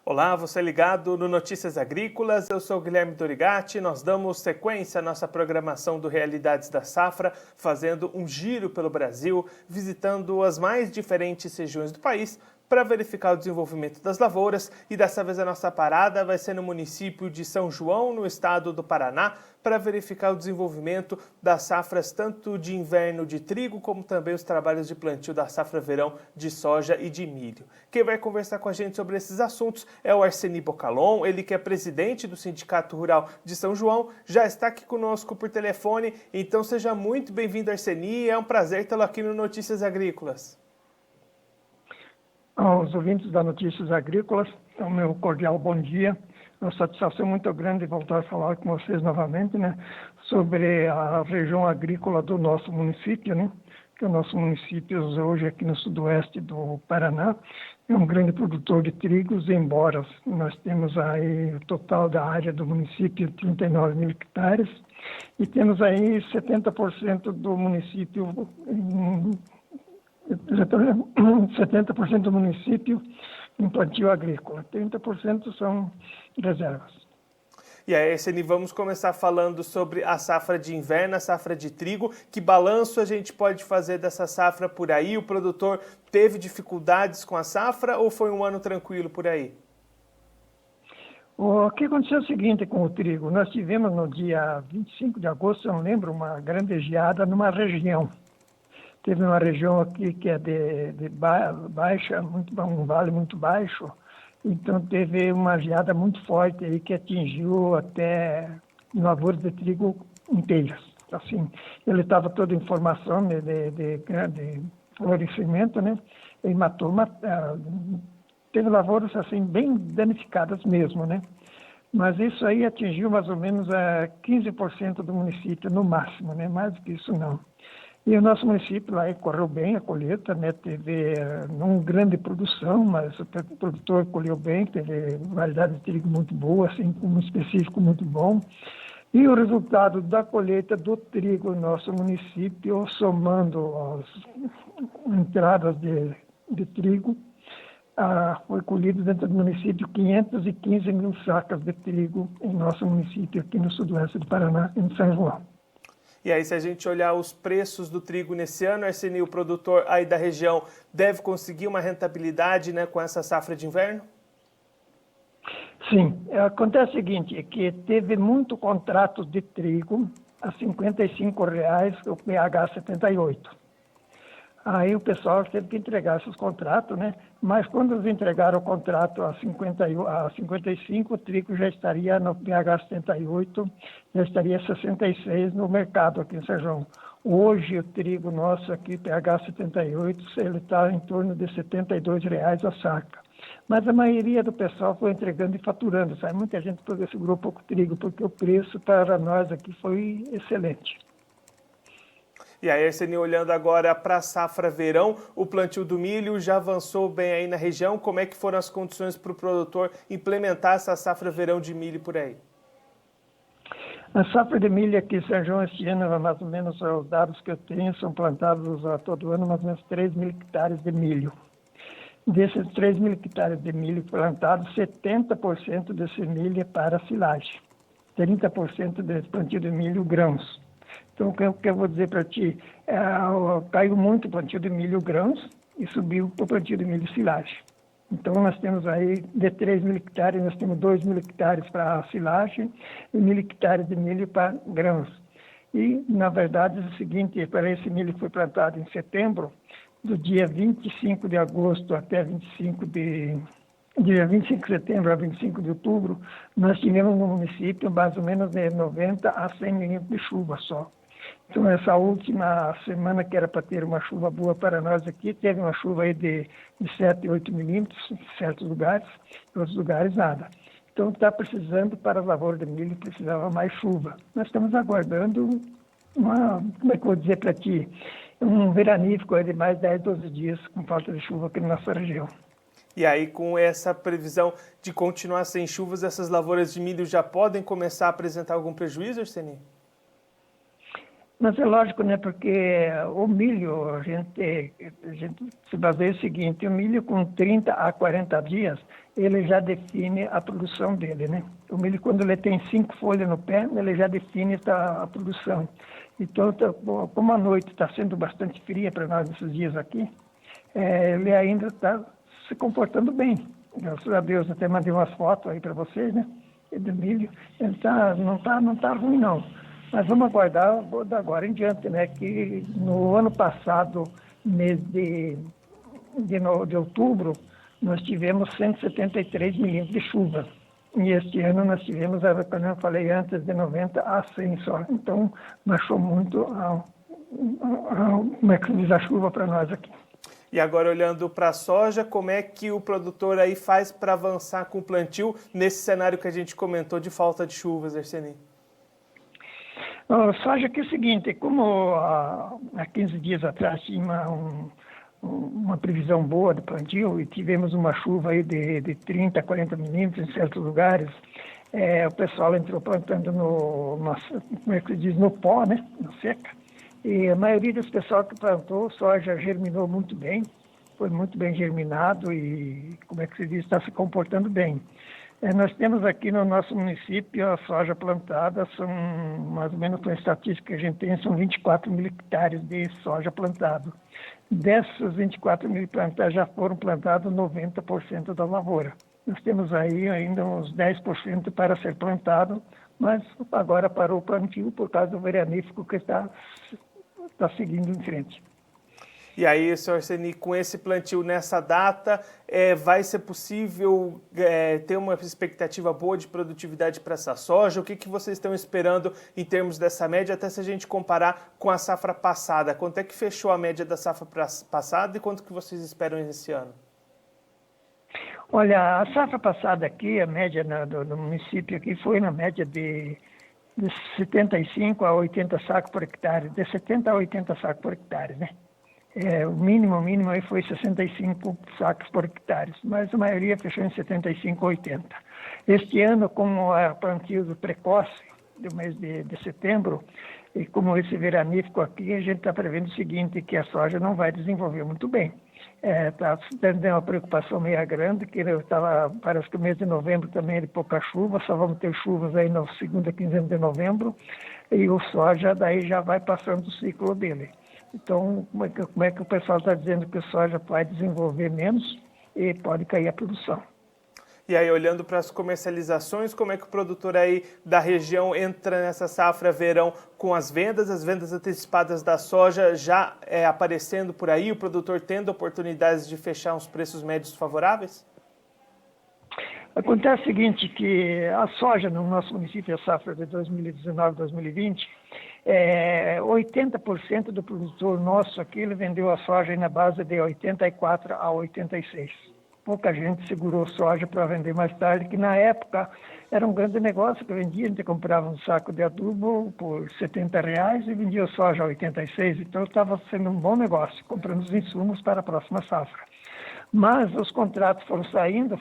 Olá, você ligado no Notícias Agrícolas, eu sou o Guilherme Dorigatti. Nós damos sequência à nossa programação do Realidades da Safra, fazendo um giro pelo Brasil, visitando as mais diferentes regiões do país para verificar o desenvolvimento das lavouras, e dessa vez a nossa parada vai ser no município de São João, no estado do Paraná, para verificar o desenvolvimento das safras tanto de inverno de trigo, como também os trabalhos de plantio da safra verão de soja e de milho. Quem vai conversar com a gente sobre esses assuntos é o Arseni Bocalon, ele que é presidente do Sindicato Rural de São João, já está aqui conosco por telefone, então seja muito bem-vindo, Arseni, é um prazer tê-lo aqui no Notícias Agrícolas. Aos ouvintes da Notícias Agrícolas, é o meu cordial bom dia. É uma satisfação muito grande voltar a falar com vocês novamente, sobre a região agrícola do nosso município, que o nosso município hoje aqui no sudoeste do Paraná é um grande produtor de trigos, embora nós temos aí o total da área do município 39 mil hectares e temos aí 70% do município 70% do município em plantio agrícola, 30% são reservas. E aí, Arseni, vamos começar falando sobre a safra de inverno, a safra de trigo. Que balanço a gente pode fazer dessa safra por aí? O produtor teve dificuldades com a safra ou foi um ano tranquilo por aí? O que aconteceu é o seguinte com o trigo. Nós tivemos no dia 25 de agosto, eu não lembro, uma grande geada numa região. Teve uma região aqui que é de baixa, um vale muito baixo, então teve uma geada muito forte aí que atingiu até lavouras de trigo inteiras. Assim, ele estava todo em formação de florescimento, e matou, teve lavouras assim bem danificadas mesmo, Mas isso aí atingiu mais ou menos 15% do município no máximo, mais do que isso não. E o nosso município lá correu bem a colheita, teve não grande produção, mas o produtor colheu bem, teve variedade de trigo muito boa, assim, com um específico muito bom. E o resultado da colheita do trigo no nosso município, somando as entradas de trigo, foi colhido dentro do município 515 mil sacas de trigo em nosso município, aqui no sudoeste do Paraná, em São João. E aí, se a gente olhar os preços do trigo nesse ano, Arseni, o produtor aí da região deve conseguir uma rentabilidade com essa safra de inverno? Sim. Acontece o seguinte, é que teve muito contrato de trigo a R$ 55,00 o PH 78. Aí o pessoal teve que entregar esses contratos, Mas quando eles entregaram o contrato a 55, o trigo já estaria no PH 78, já estaria 66 no mercado aqui em São João. Hoje o trigo nosso aqui, PH 78, ele está em torno de R$ 72,00 a saca. Mas a maioria do pessoal foi entregando e faturando, sabe? Muita gente segurou pouco trigo, porque o preço para nós aqui foi excelente. E aí, Arseni, olhando agora para a safra verão, o plantio do milho já avançou bem aí na região. Como é que foram as condições para o produtor implementar essa safra verão de milho por aí? A safra de milho aqui em São João este ano, mais ou menos, os dados que eu tenho, são plantados todo ano mais ou menos 3 mil hectares de milho. Desses 3 mil hectares de milho plantados, 70% desse milho é para silagem. 30% desse plantio de milho grãos. Então, o que eu vou dizer para ti, caiu muito o plantio de milho grãos e subiu para o plantio de milho silagem. Então, nós temos aí, de 3 mil hectares, nós temos 2 mil hectares para silagem e 1.000 hectares de milho para grãos. E, na verdade, é o seguinte, para esse milho que foi plantado em setembro, do dia 25 de agosto até 25 de setembro a 25 de outubro, nós tivemos no município mais ou menos de 90 a 100 milímetros de chuva só. Então, essa última semana que era para ter uma chuva boa para nós aqui, teve uma chuva aí de 7, 8 milímetros em certos lugares, em outros lugares nada. Então, está precisando, para a lavoura de milho, precisava mais chuva. Nós estamos aguardando como é que eu vou dizer para ti, um veranífico de mais 10, 12 dias com falta de chuva aqui na nossa região. E aí, com essa previsão de continuar sem chuvas, essas lavouras de milho já podem começar a apresentar algum prejuízo, Arseni? Mas é lógico, né? Porque o milho, a gente se baseia no seguinte: o milho com 30 a 40 dias, ele já define a produção dele, né? O milho, quando ele tem 5 folhas no pé, ele já define a produção. Então, como a noite está sendo bastante fria para nós nesses dias aqui, ele ainda está se comportando bem. Graças a Deus, até mandei umas fotos aí para vocês, né? Do milho. Ele não tá ruim, não. Mas vamos aguardar da agora em diante, né? Que no ano passado, mês de outubro, nós tivemos 173 milímetros de chuva. E este ano nós tivemos, como eu falei antes, de 90 a 100 só. Então, baixou muito como é que se diz, a chuva para nós aqui. E agora, olhando para a soja, como é que o produtor aí faz para avançar com o plantio nesse cenário que a gente comentou de falta de chuvas, Arseni? Soja que é o seguinte: como há 15 dias atrás tinha uma previsão boa de plantio e tivemos uma chuva aí de 30 a 40 milímetros em certos lugares, o pessoal entrou plantando como é que se diz, no pó, né, na seca. E a maioria dos pessoal que plantou soja germinou muito bem, foi muito bem germinado e, como é que se diz, está se comportando bem. Nós temos aqui no nosso município a soja plantada, são mais ou menos, com a estatística que a gente tem, são 24 mil hectares de soja plantado. Dessas 24 mil hectares já foram plantados 90% da lavoura. Nós temos aí ainda uns 10% para ser plantado, mas agora parou o plantio por causa do veranífico que está seguindo em frente. E aí, senhor Arseni, com esse plantio nessa data, vai ser possível ter uma expectativa boa de produtividade para essa soja? O que vocês estão esperando em termos dessa média, até se a gente comparar com a safra passada? Quanto é que fechou a média da safra passada e quanto que vocês esperam esse ano? Olha, a safra passada aqui, a média do município aqui foi na média de 75 a 80 sacos por hectare, de 70 a 80 sacos por hectare, né? O mínimo aí foi 65 sacos por hectare, mas a maioria fechou em 75 a 80. Este ano, como é plantio precoce, do mês de setembro, e como esse veranífico aqui, a gente está prevendo o seguinte, que a soja não vai desenvolver muito bem. Está tendo uma preocupação meio grande, que parece que o mês de novembro também é de pouca chuva, só vamos ter chuvas aí na segunda quinzena de novembro, e o soja daí já vai passando o ciclo dele. Então, como é que o pessoal está dizendo que o soja vai desenvolver menos e pode cair a produção? E aí, olhando para as comercializações, como é que o produtor aí da região entra nessa safra verão com as vendas antecipadas da soja já aparecendo por aí, o produtor tendo oportunidades de fechar uns preços médios favoráveis? Acontece o seguinte, que a soja no nosso município, a safra de 2019-2020, 80% do produtor nosso aqui, ele vendeu a soja na base de 84 a 86. Pouca gente segurou soja para vender mais tarde, que na época era um grande negócio que vendia. A gente comprava um saco de adubo por R$70 e vendia soja a 86, então estava sendo um bom negócio, comprando os insumos para a próxima safra. Mas os contratos foram saindo,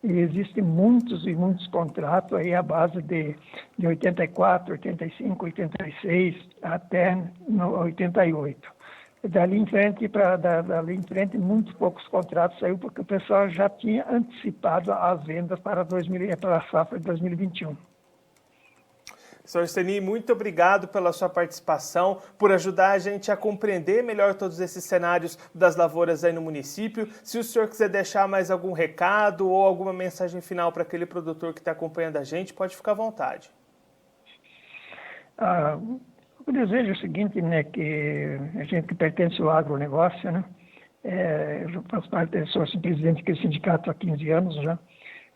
e existem muitos e muitos contratos aí à base de 84, 85, 86 até 88. Dali em frente, muito poucos contratos saiu, porque o pessoal já tinha antecipado as vendas para a safra de 2021. Senhor Arseni, muito obrigado pela sua participação, por ajudar a gente a compreender melhor todos esses cenários das lavouras aí no município. Se o senhor quiser deixar mais algum recado ou alguma mensagem final para aquele produtor que está acompanhando a gente, pode ficar à vontade. O desejo é o seguinte, né, que a gente que pertence ao agronegócio, né, eu faço parte, sou presidente daquele sindicato há 15 anos já,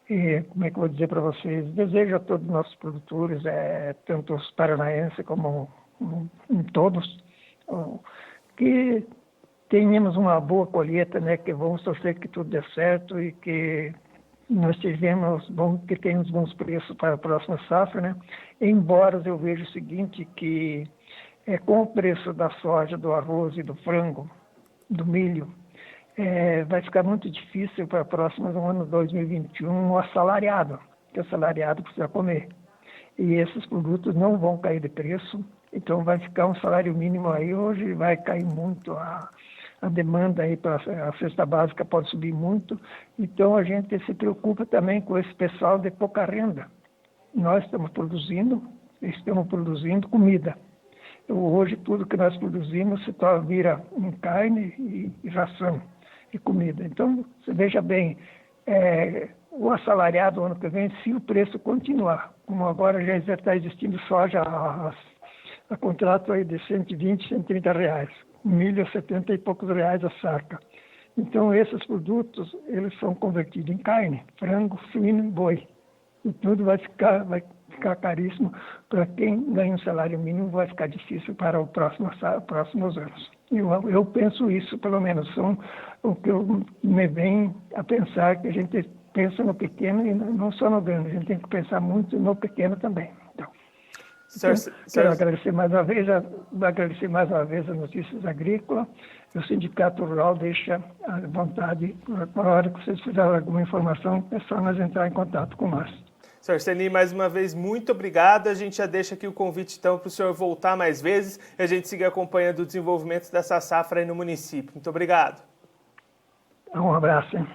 e como é que eu vou dizer para vocês, desejo a todos os nossos produtores, tanto os paranaenses como todos, que tenhamos uma boa colheita, né, que vamos torcer que tudo dê certo e que nós que tenhamos bons preços para a próxima safra, né? Embora eu veja o seguinte, que com o preço da soja, do arroz e do frango, do milho, vai ficar muito difícil para o próximo ano 2021 o assalariado, porque o assalariado precisa comer. E esses produtos não vão cair de preço, Então vai ficar um salário mínimo aí, hoje vai cair muito a demanda aí para a cesta básica pode subir muito. Então a gente se preocupa também com esse pessoal de pouca renda. Nós estamos produzindo comida. Hoje tudo que nós produzimos se vira em carne e ração e comida. Então, você veja bem, o assalariado ano que vem, se o preço continuar, como agora já está existindo soja a contrato aí de 120, 130 reais, milho a 70 e poucos reais a saca. Então, esses produtos, eles são convertidos em carne, frango, suíno e boi. E tudo vai ficar caríssimo. Para quem ganha um salário mínimo, vai ficar difícil para os próximos anos. Eu penso isso, pelo menos, são o que me vem a pensar, que a gente pensa no pequeno e não só no grande, a gente tem que pensar muito no pequeno também. Então, quero agradecer mais uma vez a Notícias Agrícolas. O Sindicato Rural deixa à vontade, na hora que vocês precisarem de alguma informação, é só nós entrar em contato com nós. Sr. Arseni, mais uma vez, muito obrigado. A gente já deixa aqui o convite, então, para o senhor voltar mais vezes e a gente seguir acompanhando o desenvolvimento dessa safra aí no município. Muito obrigado. Um abraço. Hein?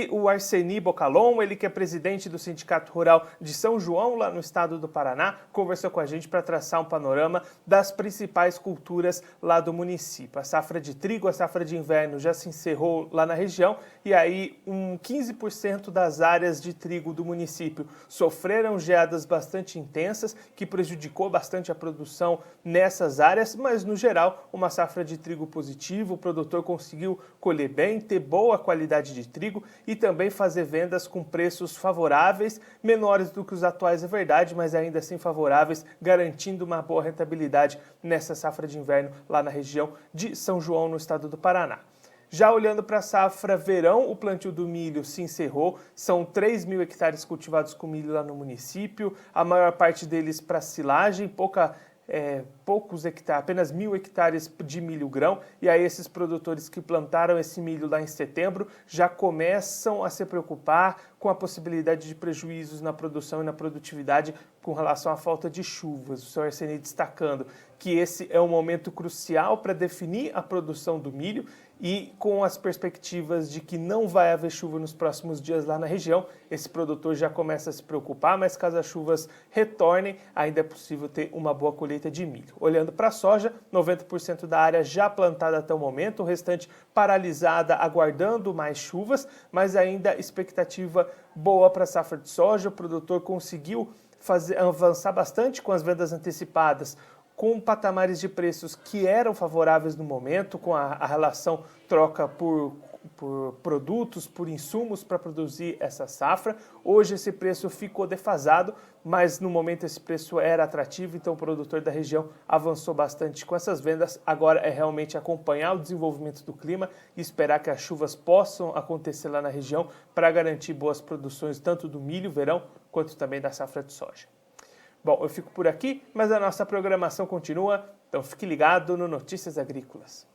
O Arseni Bocalon, ele que é presidente do Sindicato Rural de São João, lá no estado do Paraná, conversou com a gente para traçar um panorama das principais culturas lá do município. A safra de trigo, a safra de inverno já se encerrou lá na região e aí 15% das áreas de trigo do município sofreram geadas bastante intensas, que prejudicou bastante a produção nessas áreas, mas no geral uma safra de trigo positiva, o produtor conseguiu colher bem, ter boa qualidade de trigo, e também fazer vendas com preços favoráveis, menores do que os atuais, é verdade, mas ainda assim favoráveis, garantindo uma boa rentabilidade nessa safra de inverno lá na região de São João, no estado do Paraná. Já olhando para a safra verão, o plantio do milho se encerrou, são 3.000 hectares cultivados com milho lá no município, a maior parte deles para silagem, poucos hectares, apenas 1.000 hectares de milho grão, e aí esses produtores que plantaram esse milho lá em setembro já começam a se preocupar com a possibilidade de prejuízos na produção e na produtividade com relação à falta de chuvas. O Sr. Arseni destacando que esse é um momento crucial para definir a produção do milho e com as perspectivas de que não vai haver chuva nos próximos dias lá na região, esse produtor já começa a se preocupar, mas caso as chuvas retornem, ainda é possível ter uma boa colheita de milho. Olhando para a soja, 90% da área já plantada até o momento, o restante paralisada, aguardando mais chuvas, mas ainda expectativa boa para a safra de soja. O produtor conseguiu avançar bastante com as vendas antecipadas, com patamares de preços que eram favoráveis no momento, com a relação troca por produtos, por insumos para produzir essa safra. Hoje esse preço ficou defasado, mas no momento esse preço era atrativo, então o produtor da região avançou bastante com essas vendas. Agora é realmente acompanhar o desenvolvimento do clima e esperar que as chuvas possam acontecer lá na região para garantir boas produções tanto do milho, verão, quanto também da safra de soja. Bom, eu fico por aqui, mas a nossa programação continua, então fique ligado no Notícias Agrícolas.